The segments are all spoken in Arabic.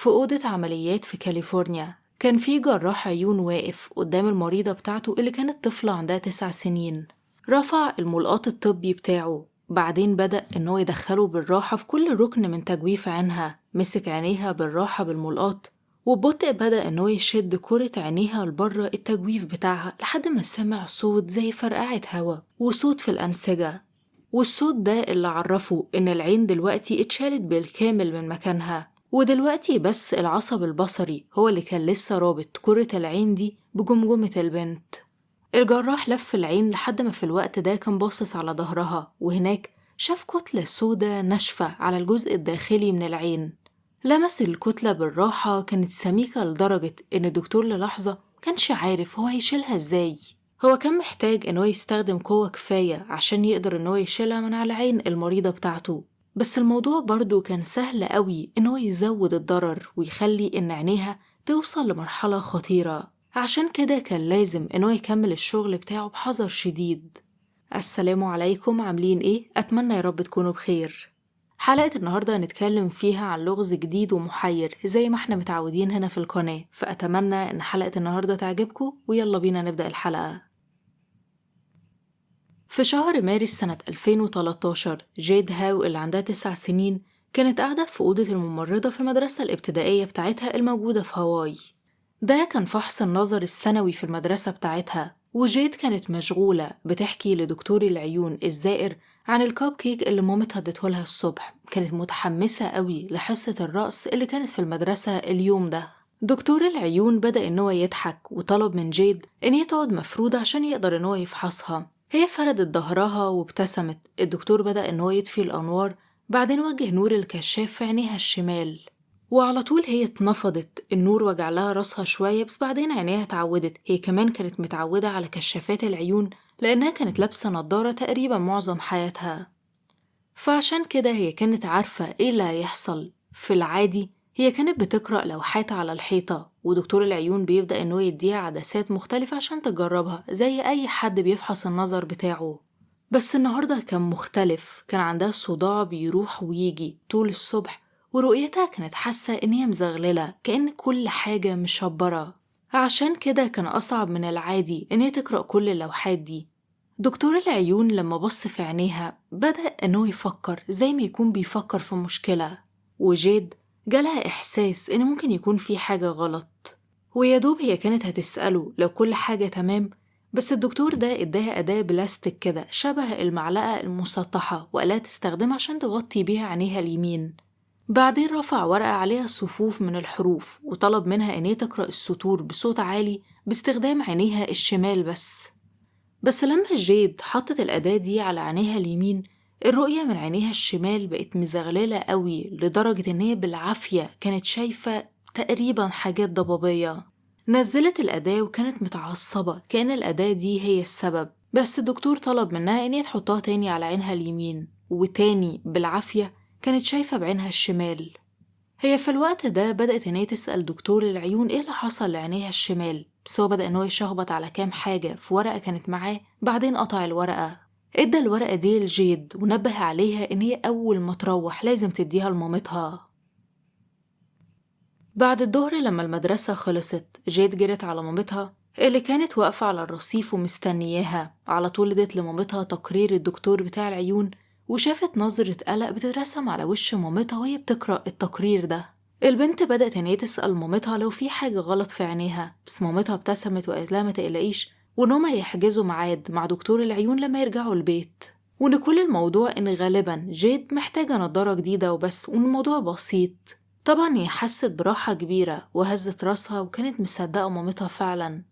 في أوضة عمليات في كاليفورنيا كان في جراح عيون واقف قدام المريضة بتاعته اللي كانت طفلة عندها 9 سنين. رفع الملقاط الطبي بتاعه، بعدين بدأ إنه يدخله بالراحة في كل ركن من تجويف عينها. مسك عينيها بالراحة بالملقاط، وببطء بدأ إنه يشد كرة عينيها لبره التجويف بتاعها لحد ما سمع صوت زي فرقعة هوا وصوت في الأنسجة. والصوت ده اللي عرفه إن العين دلوقتي اتشالت بالكامل من مكانها، ودلوقتي بس العصب البصري هو اللي كان لسه رابط كرة العين دي بجمجمة البنت. الجراح لف العين لحد ما في الوقت ده كان باصص على ظهرها، وهناك شاف كتلة سودة ناشفة على الجزء الداخلي من العين. لمس الكتلة بالراحة، كانت سميكة لدرجة إن الدكتور للحظة كانش عارف هو هيشيلها إزاي. هو كان محتاج إنه يستخدم قوة كفاية عشان يقدر إنه يشيلها من على عين المريضة بتاعته، بس الموضوع برضو كان سهل قوي إنه يزود الضرر ويخلي إن عينيها توصل لمرحلة خطيرة. عشان كده كان لازم إنه يكمل الشغل بتاعه بحذر شديد. السلام عليكم، عاملين إيه؟ أتمنى يا رب تكونوا بخير. حلقة النهاردة هنتكلم فيها عن لغز جديد ومحير زي ما احنا متعودين هنا في القناة، فأتمنى إن حلقة النهاردة تعجبكم، ويلا بينا نبدأ الحلقة. في شهر مارس سنة 2013 جيد هاو اللي عندها 9 سنين كانت قاعدة في أوضة الممرضة في المدرسة الابتدائية بتاعتها الموجودة في هاواي. ده كان فحص النظر السنوي في المدرسة بتاعتها، وجيد كانت مشغولة بتحكي لدكتور العيون الزائر عن الكاب كيك اللي مامتها ادتهولها الصبح. كانت متحمسة قوي لحصة الرقص اللي كانت في المدرسة اليوم ده. دكتور العيون بدأ إنه يضحك وطلب من جيد إن هي تقعد مفرودة عشان يقدر إنه يفحصها. هي فردت ظهرها وابتسمت. الدكتور بدأ إنه يطفي الأنوار، بعدين وجه نور الكشاف في عينيها الشمال، وعلى طول هي اتنفضت. النور وجع لها راسها شوية، بس بعدين عينيها اتعودت. هي كمان كانت متعودة على كشافات العيون لأنها كانت لابسة نضارة تقريبا معظم حياتها، فعشان كده هي كانت عارفة ايه اللي هيحصل. في العادي هي كانت بتقرأ لوحات على الحيطة، ودكتور العيون بيبدأ انه يديها عدسات مختلفة عشان تجربها زي أي حد بيفحص النظر بتاعه. بس النهاردة كان مختلف. كان عندها صداع بيروح ويجي طول الصبح، ورؤيتها كانت حاسة إن هي مزغللة كأن كل حاجة مشبرة. عشان كده كان أصعب من العادي إن هي تقرأ كل اللوحات دي. دكتور العيون لما بص في عينيها بدأ إنه يفكر زي ما يكون بيفكر في مشكلة، وجيد جالها إحساس إن ممكن يكون في حاجة غلط. ويادوب هي كانت هتسأله لو كل حاجة تمام، بس الدكتور ده اداها أداة بلاستيك كده شبه المعلقة المسطحة وقالها تستخدمها عشان تغطي بيها عينيها اليمين. بعدين رفع ورقة عليها صفوف من الحروف وطلب منها إن هي تقرأ السطور بصوت عالي باستخدام عينيها الشمال بس لما جيد حطت الأداة دي على عينيها اليمين، الرؤية من عينيها الشمال بقت مزغللة قوي لدرجة إن هي بالعافية كانت شايفة تقريبا حاجات ضبابية. نزلت الأداة وكانت متعصبة كأن الأداة دي هي السبب، بس الدكتور طلب منها إن هي تحطها تاني على عينها اليمين، وتاني بالعافية كانت شايفة بعينها الشمال. هي في الوقت ده بدأت إن هي تسأل دكتور العيون إيه اللي حصل لعينيها الشمال، بس هو بدأ إن هو يشخبط على كام حاجة في ورقة كانت معاه. بعدين قطع الورقة، ادى الورقة دي لجيد ونبه عليها إن هي أول ما تروح لازم تديها لمامتها. بعد الظهر لما المدرسة خلصت، جيد جرت على مامتها اللي كانت واقفة على الرصيف ومستنياها. على طول ادت لمامتها تقرير الدكتور بتاع العيون، وشافت نظرة قلق بتترسم على وش مامتها وهي بتقرأ التقرير ده. البنت بدأت إن هي تسأل مامتها لو في حاجة غلط في عينيها، بس مامتها ابتسمت وقالت لها ما تقلقيش، وإن هما يحجزوا ميعاد مع دكتور العيون لما يرجعوا البيت، وإن كل الموضوع إن غالبا جيد محتاجة نضارة جديدة وبس، وإن الموضوع بسيط. طبعا هي حست براحة كبيرة وهزت راسها وكانت مصدقة مامتها فعلا.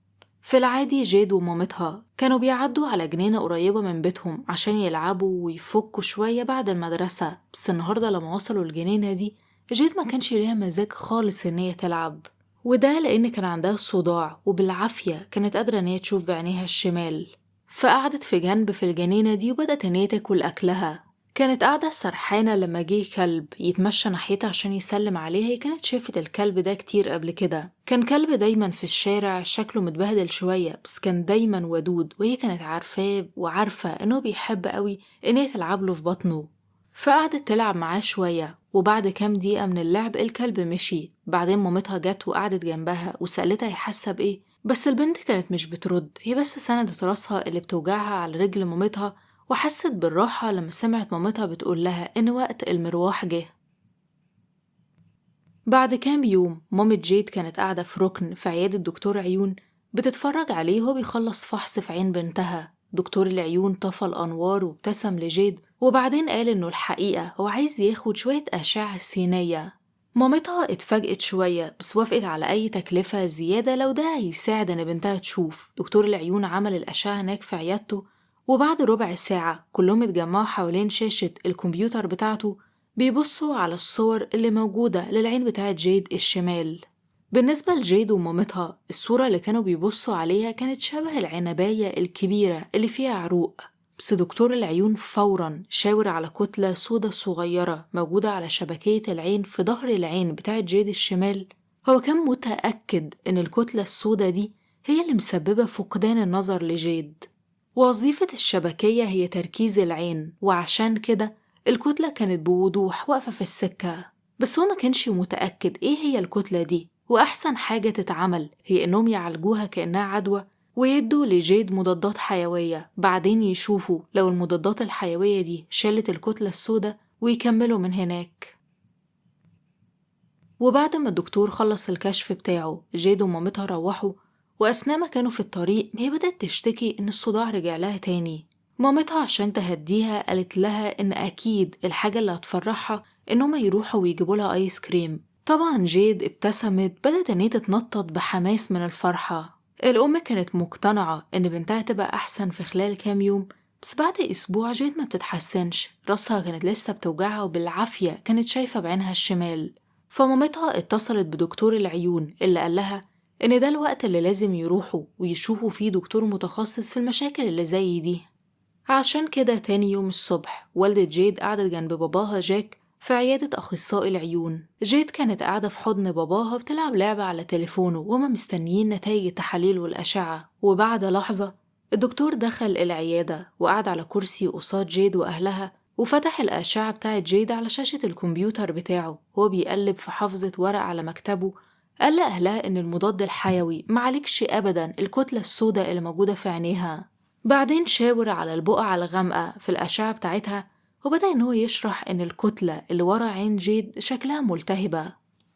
في العادي جيد ومامتها كانوا بيعدوا على جنينة قريبة من بيتهم عشان يلعبوا ويفكوا شوية بعد المدرسة، بس النهاردة لما وصلوا الجنينة دي جيد ما كانش ليها مزاج خالص إن هي تلعب، وده لأن كان عندها صداع وبالعافية كانت قادرة إن هي تشوف بعينيها الشمال. فقعدت في جنب في الجنينة دي وبدأت إن هي تاكل أكلها. كانت قاعدة سرحانة لما جه كلب يتمشى ناحيتها عشان يسلم عليها. هي كانت شافت الكلب ده كتير قبل كده، كان كلب دايما في الشارع شكله متبهدل شوية، بس كان دايما ودود، وهي كانت عارفاه وعارفة انه بيحب قوي ان هي تلعب له في بطنه. فقعدت تلعب معاه شوية، وبعد كام دقيقة من اللعب الكلب مشي. بعدين مامتها جت وقعدت جنبها وسألتها هي حاسة بإيه، بس البنت كانت مش بترد، هي بس سندت راسها اللي بتوجعها على رجل مامتها، وحست بالراحة لما سمعت مامتها بتقول لها إن وقت المروح جه. بعد كام يوم مامة جيد كانت قاعدة في ركن في عيادة دكتور عيون بتتفرج عليه وهو بيخلص فحص في عين بنتها. دكتور العيون طفى الأنوار وابتسم لجيد، وبعدين قال إنه الحقيقة هو عايز ياخد شوية أشعة سينية. مامتها اتفاجئت شوية بس وافقت على أي تكلفة زيادة لو ده هيساعد إن بنتها تشوف. دكتور العيون عمل الأشعة هناك في عيادته، وبعد ربع ساعة كلهم اتجمعوا حوالين شاشة الكمبيوتر بتاعته بيبصوا على الصور اللي موجودة للعين بتاعت جيد الشمال. بالنسبة لجيد ومامتها الصورة اللي كانوا بيبصوا عليها كانت شبه العنباية الكبيرة اللي فيها عروق، بس دكتور العيون فوراً شاور على كتلة سودة صغيرة موجودة على شبكية العين في ظهر العين بتاعت جيد الشمال. هو كان متأكد إن الكتلة السودة دي هي اللي مسببة فقدان النظر لجيد. وظيفة الشبكية هي تركيز العين، وعشان كده الكتلة كانت بوضوح واقفة في السكة، بس هو ما كانش متأكد إيه هي الكتلة دي. وأحسن حاجة تتعمل هي إنهم يعالجوها كأنها عدوى ويدوا لجيد مضادات حيوية، بعدين يشوفوا لو المضادات الحيوية دي شالت الكتلة السوداء ويكملوا من هناك. وبعد ما الدكتور خلص الكشف بتاعه جيد ومامتها روحوا، وأثناء ما كانوا في الطريق هي بدأت تشتكي إن الصداع رجع لها تاني. مامتها عشان تهديها قالت لها إن أكيد الحاجة اللي هتفرحها إنهم يروحوا ويجيبوا لها آيس كريم. طبعا جيد ابتسمت، بدأت إن هي تتنطط بحماس من الفرحة. الأم كانت مقتنعة إن بنتها تبقى أحسن في خلال كام يوم، بس بعد أسبوع جيد ما بتتحسنش، راسها كانت لسه بتوجعها وبالعافية كانت شايفة بعينها الشمال. فمامتها اتصلت بدكتور العيون اللي قالها إن ده الوقت اللي لازم يروحوا ويشوفوا فيه دكتور متخصص في المشاكل اللي زي دي. عشان كده تاني يوم الصبح والدة جيد قعدت جنب باباها جاك في عيادة أخصائي العيون. جيد كانت قاعدة في حضن باباها بتلعب لعبة على تليفونه وهما مستنيين نتائج التحاليل والأشعة. وبعد لحظة الدكتور دخل العيادة وقعد على كرسي قصاد جيد وأهلها، وفتح الأشعة بتاعت جيد على شاشة الكمبيوتر بتاعه وهو بيقلب في حافظة ورق على مكتبه. قال لأهلها إن المضاد الحيوي معالجش أبدا الكتلة السوداء اللي موجودة في عينيها. بعدين شاور على البقعة الغامقة في الأشعة بتاعتها، وبدأ إن هو يشرح إن الكتلة اللي ورا عين جيد شكلها ملتهبة.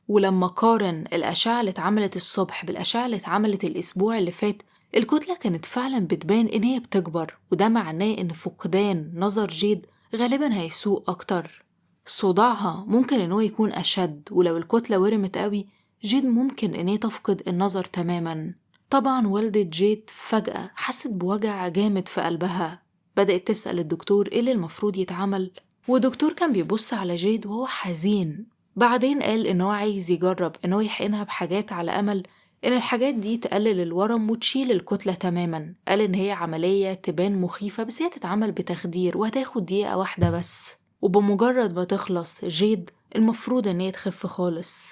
ولما قارن الأشعة اللي اتعملت الصبح بالأشعة اللي اتعملت الأسبوع اللي فات، الكتلة كانت فعلا بتبان إن هي بتكبر، وده معناه إن فقدان نظر جيد غالبا هيسوء أكتر. صداعها ممكن إن هو يكون أشد، ولو الكتلة ورمت قوي جيد ممكن إن هي تفقد النظر تماما. طبعا والدة جيد فجأة حست بوجع جامد في قلبها، بدأت تسأل الدكتور إيه اللي المفروض يتعمل، والدكتور كان بيبص على جيد وهو حزين. بعدين قال إنه عايز يجرب إنه يحقنها بحاجات على أمل إن الحاجات دي تقلل الورم وتشيل الكتلة تماما. قال إن هي عملية تبان مخيفة بس هي تتعمل بتخدير وهتاخد دقيقة واحدة بس، وبمجرد ما تخلص جيد المفروض إن هي تخف خالص.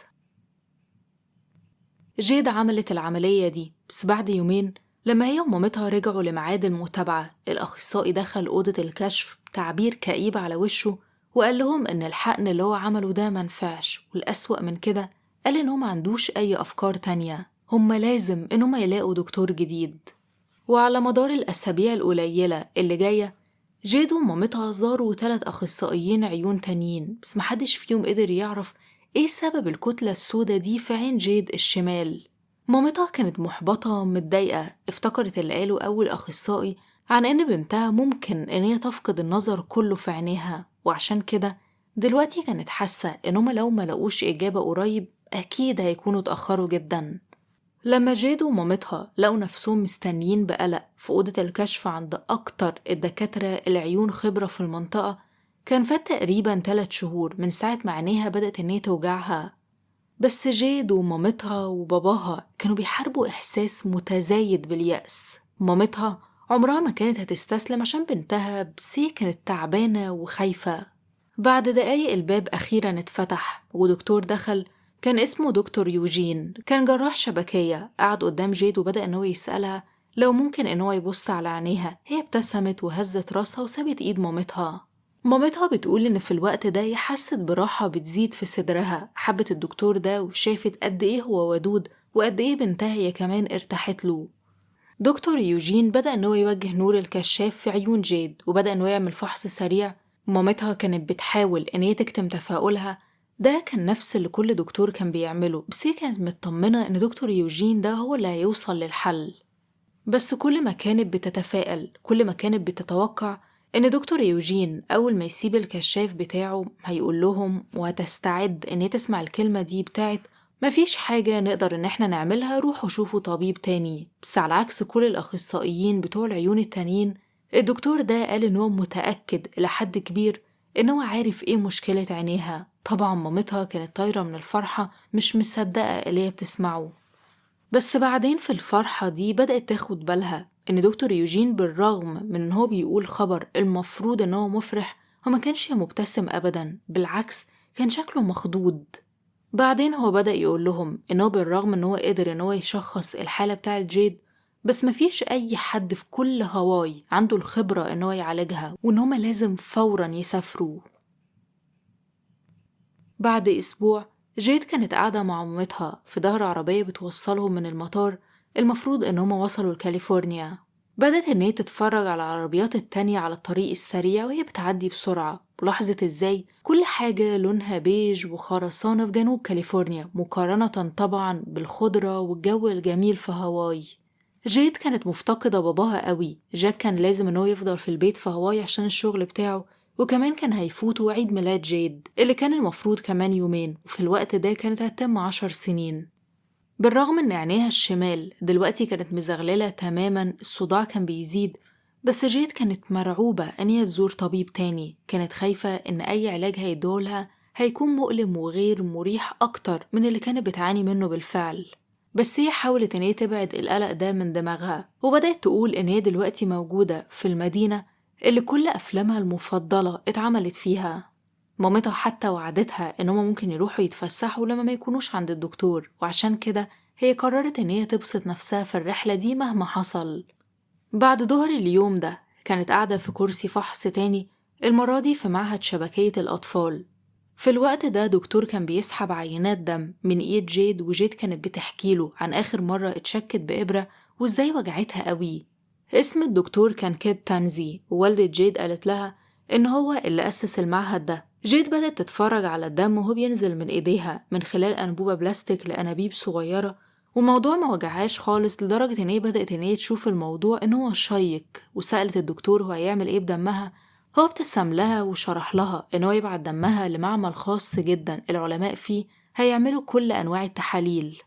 جيد عملت العملية دي، بس بعد يومين لما هي ومامتها رجعوا لميعاد المتابعة الأخصائي دخل أوضة الكشف بتعبير كئيب على وشه وقال لهم إن الحقن اللي هو عمله ده منفعش، والأسوأ من كده قال إنه ما عندوش أي أفكار تانية، هم لازم إنهم يلاقوا دكتور جديد. وعلى مدار الأسابيع القليلة اللي جاية جيد ومامتها زاروا 3 أخصائيين عيون تانيين، بس محدش فيهم قدر يعرف إيه سبب الكتلة السوداء دي في عين جيد الشمال. مامتها كانت محبطة متضايقة، افتكرت اللي قاله أول أخصائي عن إن بنتها ممكن إن هي تفقد النظر كله في عينيها، وعشان كده دلوقتي كانت حاسة إنهم لو ما لقوش إجابة قريب أكيد هيكونوا اتأخروا جدا. لما جيد ومامتها لقوا نفسهم مستنيين بقلق في أوضة الكشف عند أكتر الدكاترة العيون خبرة في المنطقة، كان فات تقريبا 3 شهور من ساعة ما عينيها بدأت إن هي توجعها. بس جيد ومامتها وباباها كانوا بيحاربوا إحساس متزايد باليأس. مامتها عمرها ما كانت هتستسلم عشان بنتها، بس هي كانت تعبانة وخايفة. بعد دقايق الباب أخيرا اتفتح ودكتور دخل، كان اسمه دكتور يوجين، كان جراح شبكية. قعد قدام جيد وبدأ إنه يسألها لو ممكن إنه يبص على عينيها. هي ابتسمت وهزت راسها وسابت إيد مامتها. مامتها بتقول إن في الوقت ده هي حست براحة بتزيد في صدرها، حبت الدكتور ده وشافت قد إيه هو ودود وقد إيه بنتها هي كمان ارتاحت له. دكتور يوجين بدأ إن هو يوجه نور الكشاف في عيون جيد وبدأ إن هو يعمل فحص سريع. مامتها كانت بتحاول إن هي تكتم تفاؤلها، ده كان نفس اللي كل دكتور كان بيعمله، بس هي كانت مطمنة إن دكتور يوجين ده هو اللي هيوصل للحل. بس كل ما كانت بتتفائل كل ما كانت بتتوقع إن دكتور يوجين أول ما يسيب الكشاف بتاعه هيقول لهم وهتستعد إن هي تسمع الكلمة دي بتاعت مفيش حاجة نقدر إن احنا نعملها، روحوا شوفوا طبيب تاني. بس على عكس كل الأخصائيين بتوع العيون التانيين، الدكتور ده قال إن هو متأكد لحد كبير إن هو عارف إيه مشكلة عينيها. طبعا مامتها كانت طايرة من الفرحة مش مصدقة اللي هي بتسمعه. بس بعدين في الفرحة دي بدأت تاخد بالها إن دكتور يوجين بالرغم من إن هو بيقول خبر المفروض إن هو مفرح، هو ما كانش مبتسم أبدا، بالعكس كان شكله مخضوض. بعدين هو بدأ يقول لهم إن هو بالرغم إن هو قدر إن هو يشخص الحالة بتاعة جيد، بس مفيش أي حد في كل هاواي عنده الخبرة إن هو يعالجها وإن هما لازم فورا يسافروا. بعد أسبوع جيد كانت قاعدة مع مامتها في ظهر عربية بتوصلهم من المطار، المفروض إن هما وصلوا لكاليفورنيا. بدأت إن هي تتفرج على العربيات التانية على الطريق السريع وهي بتعدي بسرعة، ولاحظت إزاي كل حاجة لونها بيج وخرسانة في جنوب كاليفورنيا مقارنة طبعا بالخضرة والجو الجميل في هاواي. جيد كانت مفتقدة باباها قوي، جاك كان لازم إنه يفضل في البيت في هاواي عشان الشغل بتاعه، وكمان كان هيفوتوا عيد ميلاد جيد اللي كان المفروض كمان يومين، وفي الوقت ده كانت هتتم 10 سنين. بالرغم إن عينيها الشمال دلوقتي كانت مزغللة تماما، الصداع كان بيزيد، بس جيد كانت مرعوبة إن هي تزور طبيب تاني، كانت خايفة إن أي علاج هيدولها هيكون مؤلم وغير مريح أكتر من اللي كانت بتعاني منه بالفعل. بس هي حاولت إن هي تبعد القلق ده من دماغها، وبدأت تقول إن هي دلوقتي موجودة في المدينة اللي كل أفلامها المفضلة اتعملت فيها. مامتها حتى وعدتها إن هما ممكن يروحوا يتفسحوا لما ما يكونوش عند الدكتور، وعشان كده هي قررت إن هي تبسط نفسها في الرحلة دي مهما حصل. بعد ظهر اليوم ده كانت قاعدة في كرسي فحص تاني، المرة دي في معهد شبكية الأطفال. في الوقت ده دكتور كان بيسحب عينات دم من إيد جيد، وجيد كانت بتحكيله عن آخر مرة اتشكت بإبرة وإزاي وجعتها قوي. اسم الدكتور كان كيد تانزي، ووالدة جيد قالت لها إن هو اللي أسس المعهد ده. جيد بدأت تتفرج على الدم وهو بينزل من إيديها من خلال أنبوبة بلاستيك لأنابيب صغيرة، والموضوع ما وجعهاش خالص، لدرجة إن هي بدأت إن هي تشوف الموضوع إن هو شيق، وسألت الدكتور هو هيعمل إيه بدمها. هو ابتسم لها وشرح لها إن هو يبعت دمها لمعمل خاص جدا العلماء فيه هيعملوا كل أنواع التحاليل،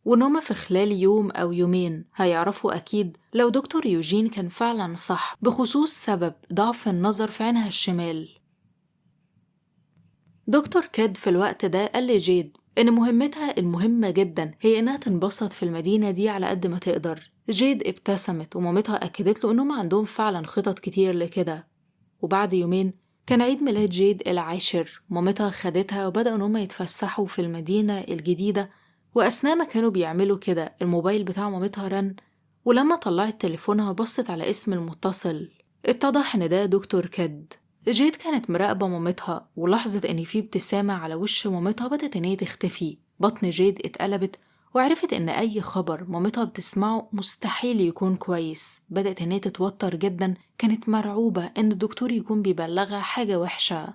وإن هما في خلال يوم أو يومين هيعرفوا أكيد لو دكتور يوجين كان فعلا صح بخصوص سبب ضعف النظر في عينها الشمال. دكتور كيد في الوقت ده قال لجيد إن مهمتها المهمة جدا هي إنها تنبسط في المدينة دي على قد ما تقدر. جيد ابتسمت ومامتها أكدت له إنهم عندهم فعلا خطط كتير لكده. وبعد يومين كان عيد ميلاد جيد العاشر، مامتها خدتها وبدأوا إنهم يتفسحوا في المدينة الجديدة، وأثناء ما كانوا بيعملوا كده الموبايل بتاع مامتها رن، ولما طلعت تليفونها بصت على اسم المتصل، اتضح إن ده دكتور كيد. جيد كانت مراقبة مامتها ولاحظت إن في ابتسامة على وش مامتها بدأت إن هي تختفي. بطن جيد اتقلبت وعرفت إن أي خبر مامتها بتسمعه مستحيل يكون كويس. بدأت إن هي تتوتر جدا، كانت مرعوبة إن الدكتور يكون بيبلغها حاجة وحشة.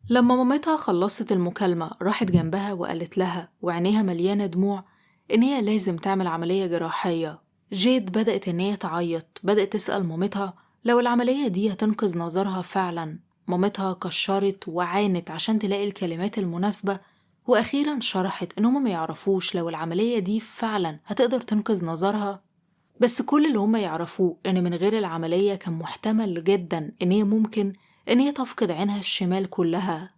لما مامتها خلصت المكالمة راحت جنبها وقالت لها وعينيها مليانة دموع إن هي لازم تعمل عملية جراحية. جيد بدأت إن هي تعيط، بدأت تسأل مامتها لو العملية دي هتنقذ نظرها فعلا. مامتها كشرت وعانت عشان تلاقي الكلمات المناسبة، وأخيرا شرحت إنهم ما يعرفوش لو العملية دي فعلا هتقدر تنقذ نظرها، بس كل اللي هم يعرفوه إن من غير العملية كان محتمل جدا إن هي ممكن إن هي تفقد عينها الشمال كلها.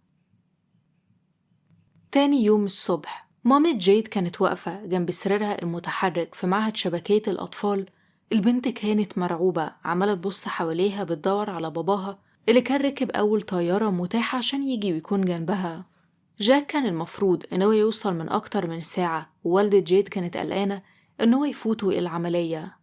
تاني يوم الصبح مامة جيد كانت واقفة جنب سريرها المتحرك في معهد شبكية الأطفال. البنت كانت مرعوبة، عمالة تبص حواليها بتدور على باباها اللي كان ركب أول طيارة متاحة عشان يجي ويكون جنبها. جاك كان المفروض إنه يوصل من أكتر من ساعة، ووالدة جيد كانت قلقانة إنه يفوتوا العملية.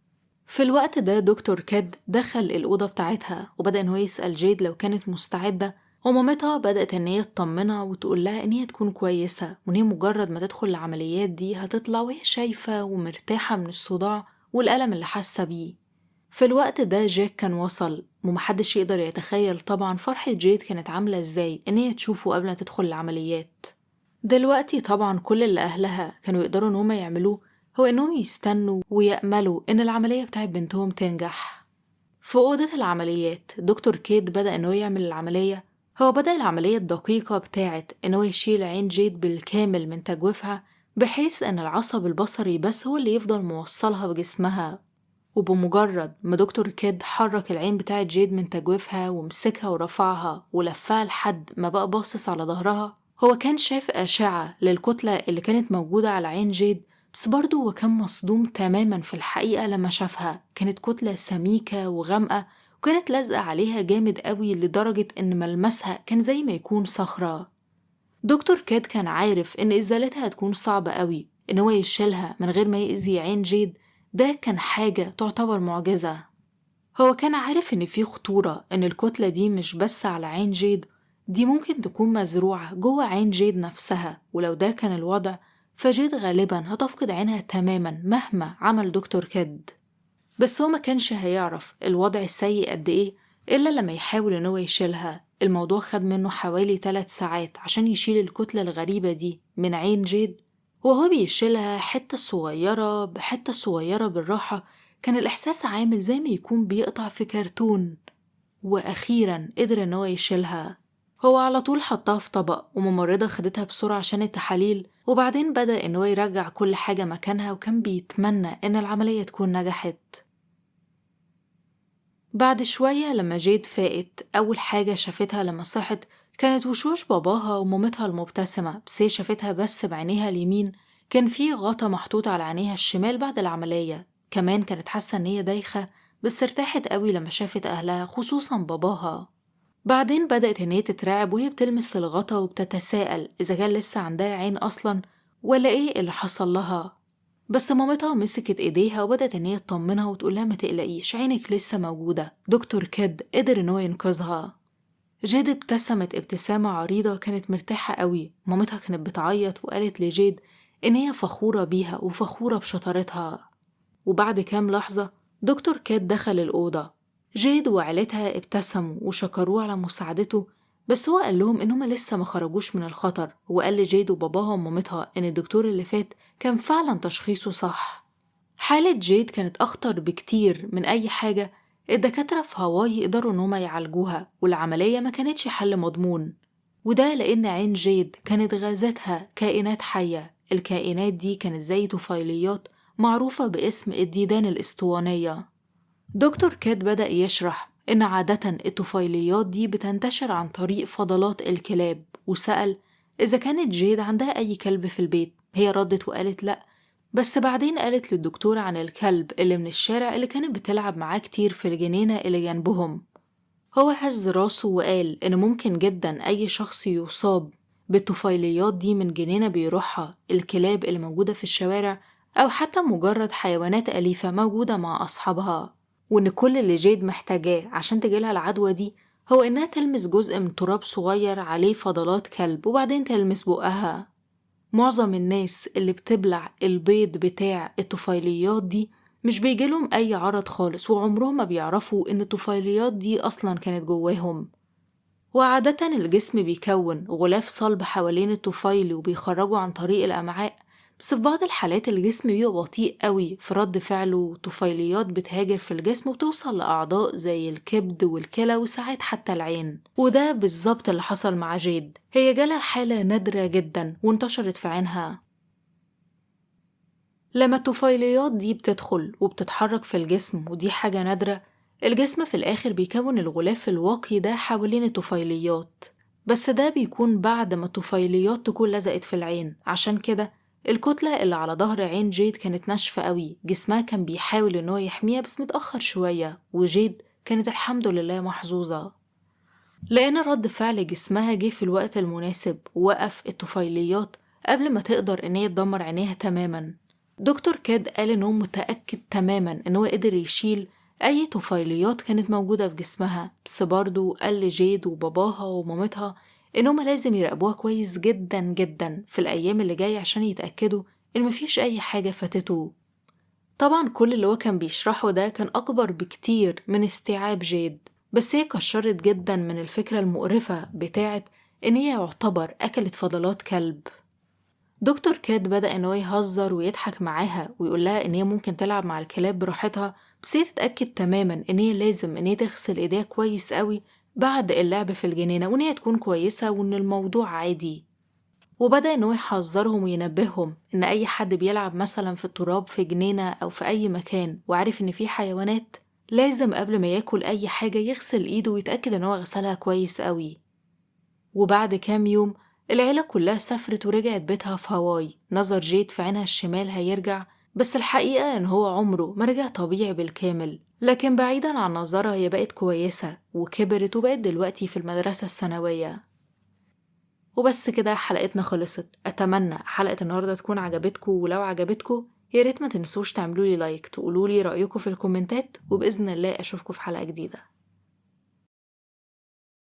في الوقت ده دكتور كيد دخل الأوضة بتاعتها وبدأ إنه يسأل جيد لو كانت مستعدة ومامتها بدأت إن هي تطمنها وتقول لها إن هي تكون كويسة، وإن هي مجرد ما تدخل العمليات دي هتطلع وهي شايفة ومرتاحة من الصداع والألم اللي حاسة بيه. في الوقت ده جاك كان وصل، ومحدش يقدر يتخيل طبعا فرحة جيد كانت عاملة ازاي إن هي تشوفه قبل ما تدخل العمليات. دلوقتي طبعا كل اللي أهلها كانوا يقدروا إن هما يعملوه هو إنهم يستنوا ويأملوا إن العملية بتاعت بنتهم تنجح. في أوضة العمليات دكتور كيد بدأ إنه يعمل العملية. هو بدأ العملية الدقيقة بتاعت إنه يشيل عين جيد بالكامل من تجويفها، بحيث إن العصب البصري بس هو اللي يفضل موصلها بجسمها. وبمجرد ما دكتور كيد حرك العين بتاعت جيد من تجويفها ومسكها ورفعها ولفها لحد ما بقى باصص على ظهرها، هو كان شاف أشعة للكتلة اللي كانت موجودة على عين جيد، بس برضه هو كان مصدوم تماما في الحقيقة لما شافها. كانت كتلة سميكة وغامقة وكانت لازقة عليها جامد قوي لدرجة إن ملمسها كان زي ما يكون صخرة. دكتور كيد كان عارف إن إزالتها هتكون صعبة قوي، إن هو يشيلها من غير ما يأذي عين جيد ده كان حاجة تعتبر معجزة. هو كان عارف إن في خطورة، إن الكتلة دي مش بس على عين جيد، دي ممكن تكون مزروعة جوه عين جيد نفسها، ولو ده كان الوضع فجيد غالبا هتفقد عينها تماما مهما عمل دكتور كيد. بس هو ما كانش هيعرف الوضع السيء قد إيه إلا لما يحاول إن هو يشيلها. الموضوع خد منه حوالي 3 ساعات عشان يشيل الكتلة الغريبة دي من عين جيد، وهو بيشيلها حتة صغيرة بحتة صغيرة بالراحة. كان الإحساس عامل زي ما يكون بيقطع في كرتون. وأخيرا قدر إن هو يشيلها. هو على طول حطها في طبق، وممرضة خدتها بسرعة عشان التحاليل، وبعدين بدأ إن هو يرجع كل حاجة مكانها، وكان بيتمنى إن العملية تكون نجحت. بعد شوية لما جيد فاقت، أول حاجة شافتها لما صحت كانت وشوش باباها ومامتها المبتسمة، بس هي شافتها بس بعينيها اليمين. كان في غطا محطوط على عينيها الشمال بعد العملية. كمان كانت حاسة إن هي دايخة، بس ارتاحت قوي لما شافت أهلها خصوصا باباها. بعدين بدأت إن هي تترعب وهي بتلمس الغطا وبتتساءل إذا كان لسه عندها عين أصلا ولا إيه اللي حصل لها. بس مامتها مسكت ايديها وبدأت ان هي تطمنها وتقولها ما تقلقيش، عينك لسه موجودة، دكتور كيد قدر ان هو ينقذها. جيد ابتسمت ابتسامة عريضة، كانت مرتاحة قوي. مامتها كانت بتعيط وقالت لجيد ان هي فخورة بيها وفخورة بشطارتها. وبعد كام لحظة دكتور كيد دخل الأوضة. جيد وعيلتها ابتسموا وشكروه على مساعدته، بس هو قال لهم إنهم لسه ما خرجوش من الخطر. وقال لجيد وباباها ومامتها إن الدكتور اللي فات كان فعلا تشخيصه صح. حالة جيد كانت أخطر بكتير من أي حاجة الدكاترة في هاواي يقدروا إنهم يعالجوها، والعملية ما كانتش حل مضمون. وده لأن عين جيد كانت غازاتها كائنات حية. الكائنات دي كانت زي طفيليات معروفة باسم الديدان الإسطوانية. دكتور كيد بدأ يشرح إن عادة الطفيليات دي بتنتشر عن طريق فضلات الكلاب، وسأل إذا كانت جيد عندها أي كلب في البيت. هي ردت وقالت لأ، بس بعدين قالت للدكتور عن الكلب اللي من الشارع اللي كانت بتلعب معاه كتير في الجنينة اللي جنبهم. هو هز راسه وقال إن ممكن جدا أي شخص يصاب بالطفيليات دي من جنينة بيروحها الكلاب اللي موجودة في الشوارع، أو حتى مجرد حيوانات أليفة موجودة مع أصحابها. وإن كل اللي جيد محتاجاه عشان تجيلها العدوى دي هو إنها تلمس جزء من تراب صغير عليه فضلات كلب وبعدين تلمس بقها. معظم الناس اللي بتبلع البيض بتاع الطفيليات دي مش بيجيلهم أي عرض خالص، وعمرهم ما بيعرفوا إن الطفيليات دي أصلا كانت جواهم. وعادة الجسم بيكون غلاف صلب حوالين الطفيل وبيخرجوا عن طريق الأمعاء، بس في بعض الحالات الجسم بيبقى بطيء قوي في رد فعله، وطفيليات بتهاجر في الجسم وبتوصل لأعضاء زي الكبد والكلى وساعات حتى العين. وده بالظبط اللي حصل مع جيد. هي جالها حالة نادرة جدا وانتشرت في عينها. لما الطفيليات دي بتدخل وبتتحرك في الجسم، ودي حاجة نادرة، الجسم في الآخر بيكون الغلاف الواقي ده حوالين الطفيليات، بس ده بيكون بعد ما الطفيليات تكون لزقت في العين. عشان كده الكتلة اللي على ظهر عين جيد كانت ناشفة قوي. جسمها كان بيحاول إنه يحميها بس متأخر شوية، وجيد كانت الحمد لله محظوظة لأن رد فعل جسمها جه في الوقت المناسب ووقف الطفيليات قبل ما تقدر إن هي تدمر عينيها تماما. دكتور كيد قال إنه متأكد تماما إنه قدر يشيل أي طفيليات كانت موجودة في جسمها، بس برضه قال لجيد وباباها ومامتها إن هما لازم يراقبوها كويس جدا جدا في الأيام اللي جاية عشان يتأكدوا إن مفيش أي حاجة فاتته. طبعا كل اللي هو كان بيشرحه ده كان أكبر بكتير من استيعاب جيد، بس هي كشرت جدا من الفكرة المقرفة بتاعت إن هي يعتبر أكلت فضلات كلب. دكتور كات بدأ إن هو يهزر ويضحك معاها ويقول لها إن هي ممكن تلعب مع الكلاب براحتها، بس هي تتأكد تماما إن هي لازم إن هي تغسل إيديها كويس قوي بعد اللعب في الجنينة، وإن هي تكون كويسة وإن الموضوع عادي. وبدأ إن هو يحذرهم وينبههم إن أي حد بيلعب مثلا في التراب في جنينة أو في أي مكان وعارف إن فيه حيوانات، لازم قبل ما ياكل أي حاجة يغسل إيده ويتأكد إن هو غسلها كويس قوي. وبعد كام يوم العيلة كلها سافرت ورجعت بيتها في هاواي. نظر جيد في عينها الشمال هيرجع، بس الحقيقة إن هو عمره ما رجع طبيعي بالكامل. لكن بعيدا عن نظرها هي بقت كويسة وكبرت وبقت دلوقتي في المدرسة الثانوية. وبس كده حلقتنا خلصت. أتمنى حلقة النهاردة تكون عجبتكم، ولو عجبتكم ياريت ما تنسوش تعملولي لايك، تقولولي رأيكم في الكومنتات، وبإذن الله أشوفكم في حلقة جديدة.